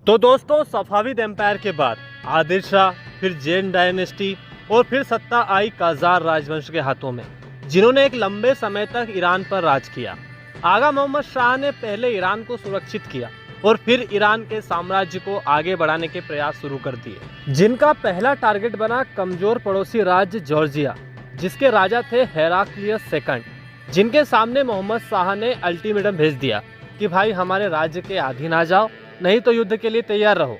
तो दोस्तों, Safavid empire के बाद आदिल शाह, फिर जैन डायनेस्टी और फिर सत्ता आई काजार राजवंश के हाथों में, जिन्होंने एक लंबे समय तक ईरान पर राज किया। आगा मोहम्मद शाह ने पहले ईरान को सुरक्षित किया और फिर ईरान के साम्राज्य को आगे बढ़ाने के प्रयास शुरू कर दिए, जिनका पहला टारगेट बना कमजोर पड़ोसी राज्य जॉर्जिया, जिसके राजा थे हेराक्लियस सेकंड, जिनके सामने मोहम्मद शाह ने अल्टीमेटम भेज दिया कि भाई हमारे राज्य के अधीन आ जाओ, नहीं तो युद्ध के लिए तैयार रहो।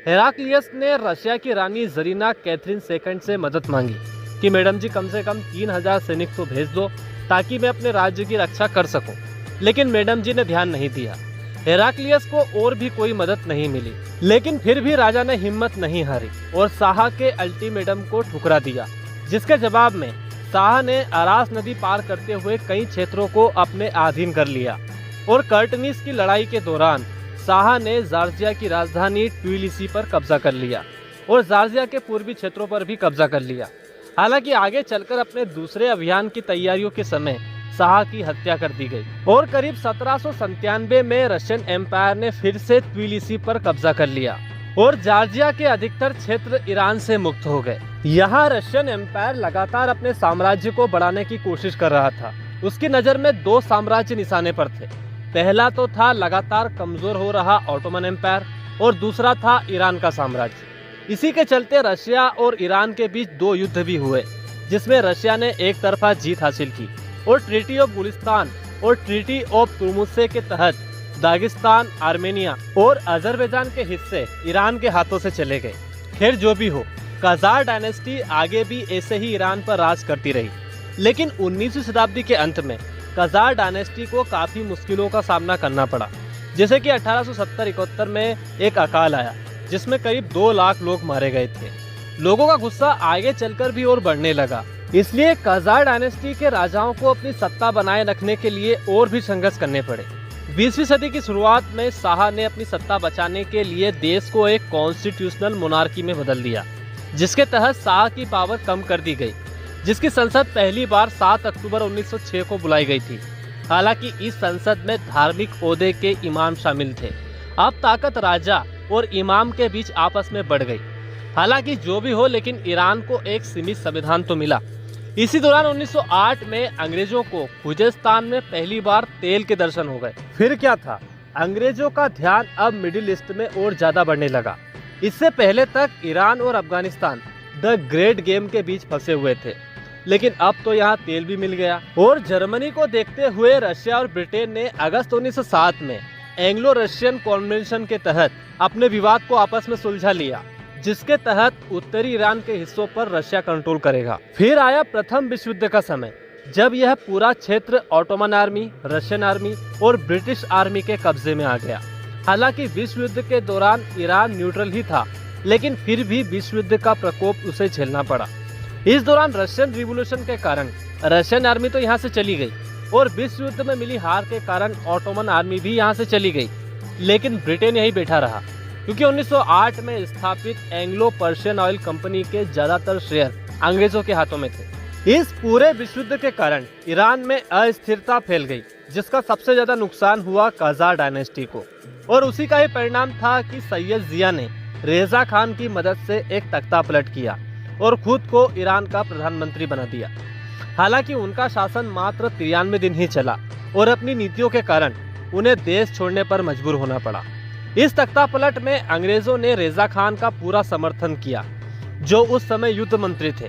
हेराक्लियस ने रशिया की रानी जरीना कैथरीन सेकंड से मदद मांगी कि मैडम जी कम से कम 3000 सैनिक तो भेज दो ताकि मैं अपने राज्य की रक्षा कर सकूं। लेकिन मैडम जी ने ध्यान नहीं दिया। हेराक्लियस को और भी कोई मदद नहीं मिली, लेकिन फिर भी राजा ने हिम्मत नहीं हारी और शाह के अल्टीमेटम को ठुकरा दिया, जिसके जवाब में शाह ने अरास नदी पार करते हुए कई क्षेत्रों को अपने अधीन कर लिया और कर्टनीस की लड़ाई के दौरान शाह ने जॉर्जिया की राजधानी ट्बिलिसी पर कब्जा कर लिया और जॉर्जिया के पूर्वी क्षेत्रों पर भी कब्जा कर लिया। हालांकि आगे चलकर अपने दूसरे अभियान की तैयारियों के समय शाह की हत्या कर दी गई और करीब 1797 में रशियन एम्पायर ने फिर से ट्बिलिसी पर कब्जा कर लिया और जॉर्जिया के अधिकतर क्षेत्र ईरान से मुक्त हो गए। यहाँ रशियन एम्पायर लगातार अपने साम्राज्य को बढ़ाने की कोशिश कर रहा था। उसकी नज़र में दो साम्राज्य निशाने पर थे। पहला तो था लगातार कमजोर हो रहा ऑटोमन एम्पायर और दूसरा था ईरान का साम्राज्य। इसी के चलते रशिया और ईरान के बीच दो युद्ध भी हुए, जिसमें रशिया ने एक तरफा जीत हासिल की और ट्रीटी ऑफ गुलिस्तान और ट्रीटी ऑफ तुर्मुसे के तहत दागिस्तान, आर्मेनिया और अजरबैजान के हिस्से ईरान के हाथों से चले गए। खैर जो भी हो, काजार डायनेस्टी आगे भी ऐसे ही ईरान पर राज करती रही, लेकिन 19वीं शताब्दी के अंत में काजार डायनेस्टी को काफी मुश्किलों का सामना करना पड़ा। जैसे कि 1870-71 में एक अकाल आया, जिसमें करीब 2 लाख लोग मारे गए थे। लोगों का गुस्सा आगे चलकर भी और बढ़ने लगा, इसलिए काजार डायनेस्टी के राजाओं को अपनी सत्ता बनाए रखने के लिए और भी संघर्ष करने पड़े। 20वीं सदी की शुरुआत में शाह ने अपनी सत्ता बचाने के लिए देश को एक कॉन्स्टिट्यूशनल मोनार्की में बदल दिया, जिसके तहत शाह की पावर कम कर दी गई, जिसकी संसद पहली बार 7 अक्टूबर 1906 को बुलाई गई थी। हालांकि इस संसद में धार्मिक ओहदे के इमाम शामिल थे। अब ताकत राजा और इमाम के बीच आपस में बढ़ गई। हालांकि जो भी हो, लेकिन ईरान को एक सीमित संविधान तो मिला। इसी दौरान 1908 में अंग्रेजों को खुजेस्तान में पहली बार तेल के दर्शन हो गए। फिर क्या था, अंग्रेजों का ध्यान अब मिडिल ईस्ट में और ज्यादा बढ़ने लगा। इससे पहले तक ईरान और अफगानिस्तान द ग्रेट गेम के बीच फंसे हुए थे, लेकिन अब तो यहाँ तेल भी मिल गया। और जर्मनी को देखते हुए रशिया और ब्रिटेन ने अगस्त 1907 में एंग्लो रशियन कन्वेंशन के तहत अपने विवाद को आपस में सुलझा लिया, जिसके तहत उत्तरी ईरान के हिस्सों पर रशिया कंट्रोल करेगा। फिर आया प्रथम विश्व युद्ध का समय, जब यह पूरा क्षेत्र ऑटोमन आर्मी, रशियन आर्मी और ब्रिटिश आर्मी के कब्जे में आ गया। हालांकि विश्व युद्ध के दौरान ईरान न्यूट्रल ही था, लेकिन फिर भी विश्व युद्ध का प्रकोप उसे झेलना पड़ा। इस दौरान रशियन रिवॉल्यूशन के कारण रशियन आर्मी तो यहाँ से चली गई और विश्व युद्ध में मिली हार के कारण ऑटोमन आर्मी भी यहाँ से चली गई, लेकिन ब्रिटेन यही बैठा रहा, क्योंकि 1908 में स्थापित एंग्लो पर्शियन ऑयल कंपनी के ज्यादातर शेयर अंग्रेजों के हाथों में थे। इस पूरे विश्व युद्ध के कारण ईरान में अस्थिरता फैल गई, जिसका सबसे ज्यादा नुकसान हुआ काजार डायनेस्टी को। और उसी का ही परिणाम था कि सैयद जिया ने रेजा खान की मदद से एक तख्ता पलट किया और खुद को ईरान का प्रधानमंत्री बना दिया। हालांकि उनका शासन मात्र 93 दिन ही चला और अपनी नीतियों के कारण उन्हें देश छोड़ने पर मजबूर होना पड़ा। इस तख्ता पलट में अंग्रेजों ने रेजा खान का पूरा समर्थन किया, जो उस समय युद्ध मंत्री थे।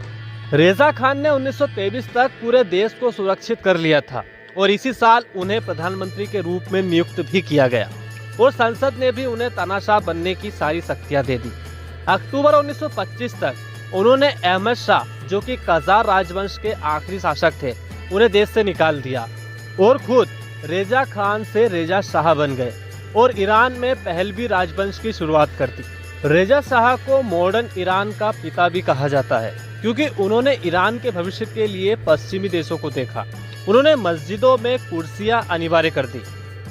रेजा खान ने 1923 तक पूरे देश को सुरक्षित कर लिया था और इसी साल उन्हें प्रधानमंत्री के रूप में नियुक्त भी किया गया और संसद ने भी उन्हें तानाशाह बनने की सारी शक्तियां दे दी। अक्टूबर 1925 तक उन्होंने अहमद शाह, जो कि काजार राजवंश के आखिरी शासक थे, उन्हें देश से निकाल दिया और खुद रेजा खान से रेजा शाह बन गए और ईरान में पहलवी राजवंश की शुरुआत कर दी। रेजा शाह को मॉडर्न ईरान का पिता भी कहा जाता है, क्योंकि उन्होंने ईरान के भविष्य के लिए पश्चिमी देशों को देखा। उन्होंने मस्जिदों में कुर्सियां अनिवार्य कर दी,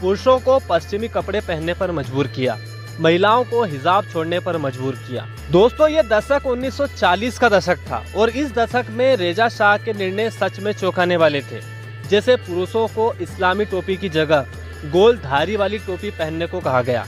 पुरुषों को पश्चिमी कपड़े पहनने पर मजबूर किया, महिलाओं को हिजाब छोड़ने पर मजबूर किया। दोस्तों, ये दशक 1940 का दशक था और इस दशक में रेजा शाह के निर्णय सच में चौंकाने वाले थे। जैसे पुरुषों को इस्लामी टोपी की जगह गोल धारी वाली टोपी पहनने को कहा गया,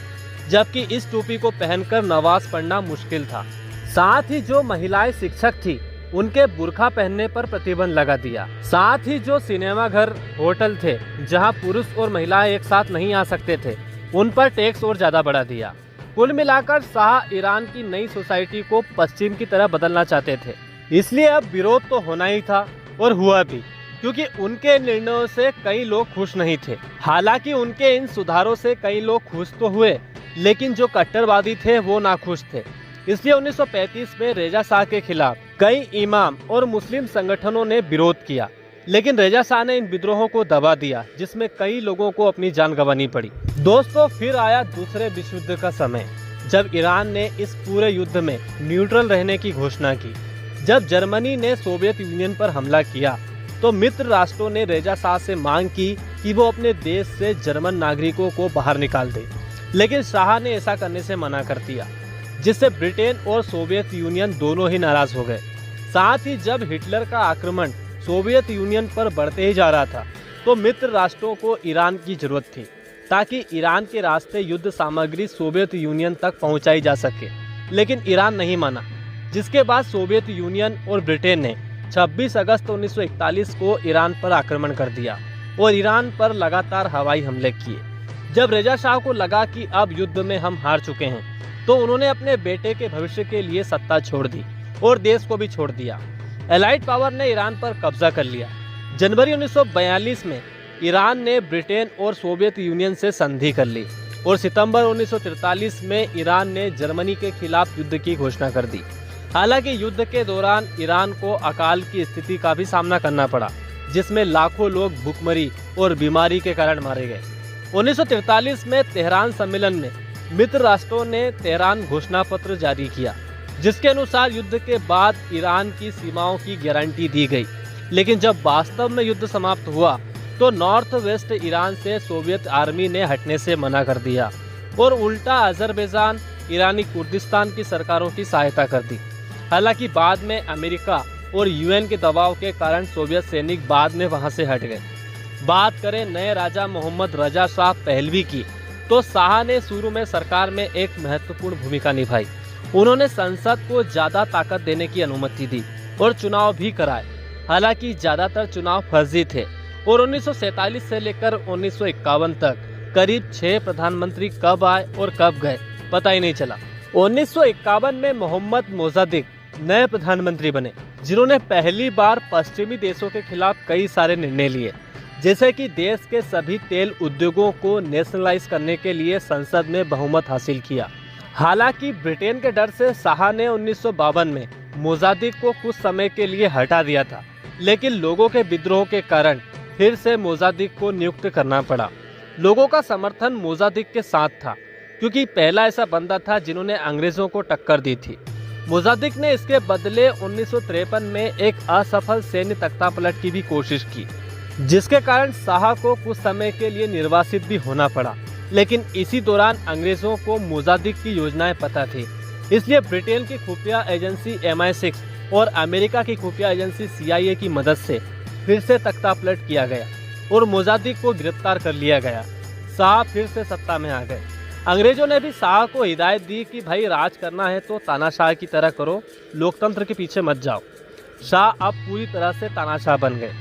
जबकि इस टोपी को पहनकर नमाज पढ़ना मुश्किल था। साथ ही जो महिलाएं शिक्षक थी उनके बुर्का पहनने पर प्रतिबंध लगा दिया। साथ ही जो सिनेमा घर, होटल थे जहां पुरुष और महिलाएं एक साथ नहीं आ सकते थे, उन पर टैक्स और ज्यादा बढ़ा दिया। कुल मिलाकर शाह ईरान की नई सोसाइटी को पश्चिम की तरह बदलना चाहते थे। इसलिए अब विरोध तो होना ही था और हुआ भी, क्योंकि उनके निर्णयों से कई लोग खुश नहीं थे। हालांकि उनके इन सुधारों से कई लोग खुश तो हुए, लेकिन जो कट्टरवादी थे वो नाखुश थे। इसलिए 1935 में रेजा शाह के खिलाफ कई इमाम और मुस्लिम संगठनों ने विरोध किया, लेकिन रेजा शाह ने इन विद्रोहों को दबा दिया, जिसमें कई लोगों को अपनी जान गंवानी पड़ी। दोस्तों, फिर आया दूसरे विश्व युद्ध का समय, जब ईरान ने इस पूरे युद्ध में न्यूट्रल रहने की घोषणा की। जब जर्मनी ने सोवियत यूनियन पर हमला किया तो मित्र राष्ट्रों ने रेजा शाह से मांग की कि वो अपने देश से जर्मन नागरिकों को बाहर निकाल दे, लेकिन शाह ने ऐसा करने से मना कर दिया, जिससे ब्रिटेन और सोवियत यूनियन दोनों ही नाराज हो गए। साथ ही जब हिटलर का आक्रमण सोवियत यूनियन पर बढ़ते ही जा रहा था, तो मित्र राष्ट्रों को ईरान की जरूरत थी, ताकि ईरान के रास्ते युद्ध सामग्री सोवियत यूनियन तक पहुंचाई जा सके। लेकिन ईरान नहीं माना, जिसके बाद सोवियत यूनियन और ब्रिटेन ने 26 अगस्त 1941 को ईरान पर आक्रमण कर दिया और ईरान पर लगातार हवाई हमले किए। जब रेजा शाह को लगा कि अब युद्ध में हम हार चुके हैं, तो उन्होंने अपने बेटे के भविष्य के लिए सत्ता छोड़ दी और देश को भी छोड़ दिया। एलाइड पावर ने ईरान पर कब्जा कर लिया। जनवरी 1942 में ईरान ने ब्रिटेन और सोवियत यूनियन से संधि कर ली और सितंबर 1943 में ईरान ने जर्मनी के खिलाफ युद्ध की घोषणा कर दी। हालांकि युद्ध के दौरान ईरान को अकाल की स्थिति का भी सामना करना पड़ा, जिसमें लाखों लोग भूखमरी और बीमारी के कारण मारे गए। 1943 में तेहरान सम्मेलन में मित्र राष्ट्रों ने तेहरान घोषणा पत्र जारी किया, जिसके अनुसार युद्ध के बाद ईरान की सीमाओं की गारंटी दी गई। लेकिन जब वास्तव में युद्ध समाप्त हुआ तो नॉर्थ वेस्ट ईरान से सोवियत आर्मी ने हटने से मना कर दिया और उल्टा अजरबैजान, ईरानी कुर्दिस्तान की सरकारों की सहायता कर दी। हालांकि बाद में अमेरिका और यूएन के दबाव के कारण सोवियत सैनिक बाद में वहां से हट गए। बात करें नए राजा मोहम्मद रजा शाह पहलवी की, तो शाह ने शुरू में सरकार में एक महत्वपूर्ण भूमिका निभाई। उन्होंने संसद को ज्यादा ताकत देने की अनुमति दी और चुनाव भी कराए। हालांकि ज्यादातर चुनाव फर्जी थे और 1947 से लेकर 1951 तक करीब 6 प्रधानमंत्री कब आए और कब गए पता ही नहीं चला। 1951 में मोहम्मद मोजादिक नए प्रधानमंत्री बने, जिन्होंने पहली बार पश्चिमी देशों के खिलाफ कई सारे निर्णय लिए, जैसे कि देश के सभी तेल उद्योगों को नेशनलाइज करने के लिए संसद में बहुमत हासिल किया। हालांकि ब्रिटेन के डर से शाह ने 1952 में मोजादिक को कुछ समय के लिए हटा दिया था, लेकिन लोगों के विद्रोह के कारण फिर से मोजादिक को नियुक्त करना पड़ा। लोगों का समर्थन मोजादिक के साथ था, क्योंकि पहला ऐसा बंदा था जिन्होंने अंग्रेजों को टक्कर दी थी। मोजादिक ने इसके बदले 1953 में एक असफल सैन्य तख्तापलट की भी कोशिश की, जिसके कारण शाह को कुछ समय के लिए निर्वासित भी होना पड़ा। लेकिन इसी दौरान अंग्रेजों को मोजादिक की योजनाएं पता थी, इसलिए ब्रिटेन की खुफिया एजेंसी MI6 और अमेरिका की खुफिया एजेंसी CIA की मदद से फिर से तख्तापलट किया गया और मोजादिक को गिरफ्तार कर लिया गया। शाह फिर से सत्ता में आ गए। अंग्रेजों ने भी शाह को हिदायत दी कि भाई राज करना है तो तानाशाह की तरह करो, लोकतंत्र के पीछे मत जाओ। शाह अब पूरी तरह से तानाशाह बन गए।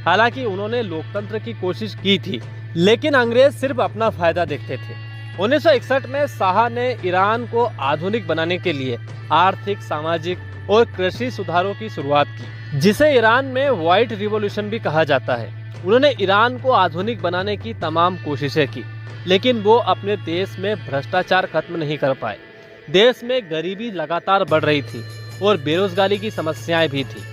हालांकि उन्होंने लोकतंत्र की कोशिश की थी, लेकिन अंग्रेज सिर्फ अपना फायदा देखते थे। 1961 में शाह ने ईरान को आधुनिक बनाने के लिए आर्थिक, सामाजिक और कृषि सुधारों की शुरुआत की, जिसे ईरान में व्हाइट रिवॉल्यूशन भी कहा जाता है। उन्होंने ईरान को आधुनिक बनाने की तमाम कोशिशें की, लेकिन वो अपने देश में भ्रष्टाचार खत्म नहीं कर पाए। देश में गरीबी लगातार बढ़ रही थी और बेरोजगारी की समस्याएं भी थी।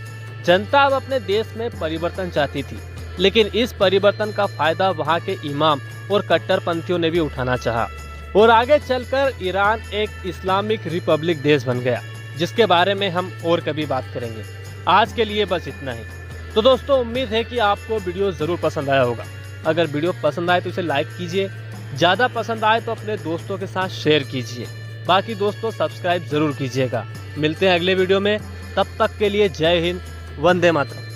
जनता अब अपने देश में परिवर्तन चाहती थी, लेकिन इस परिवर्तन का फायदा वहां के इमाम और कट्टरपंथियों ने भी उठाना चाहा और आगे चलकर ईरान एक इस्लामिक रिपब्लिक देश बन गया, जिसके बारे में हम और कभी बात करेंगे। आज के लिए बस इतना ही। तो दोस्तों, उम्मीद है कि आपको वीडियो ज़रूर पसंद आया होगा। अगर वीडियो पसंद आए तो इसे लाइक कीजिए, ज़्यादा पसंद आए तो अपने दोस्तों के साथ शेयर कीजिए। बाकी दोस्तों सब्सक्राइब ज़रूर कीजिएगा। मिलते हैं अगले वीडियो में, तब तक के लिए जय हिंद, वंदे मातरम।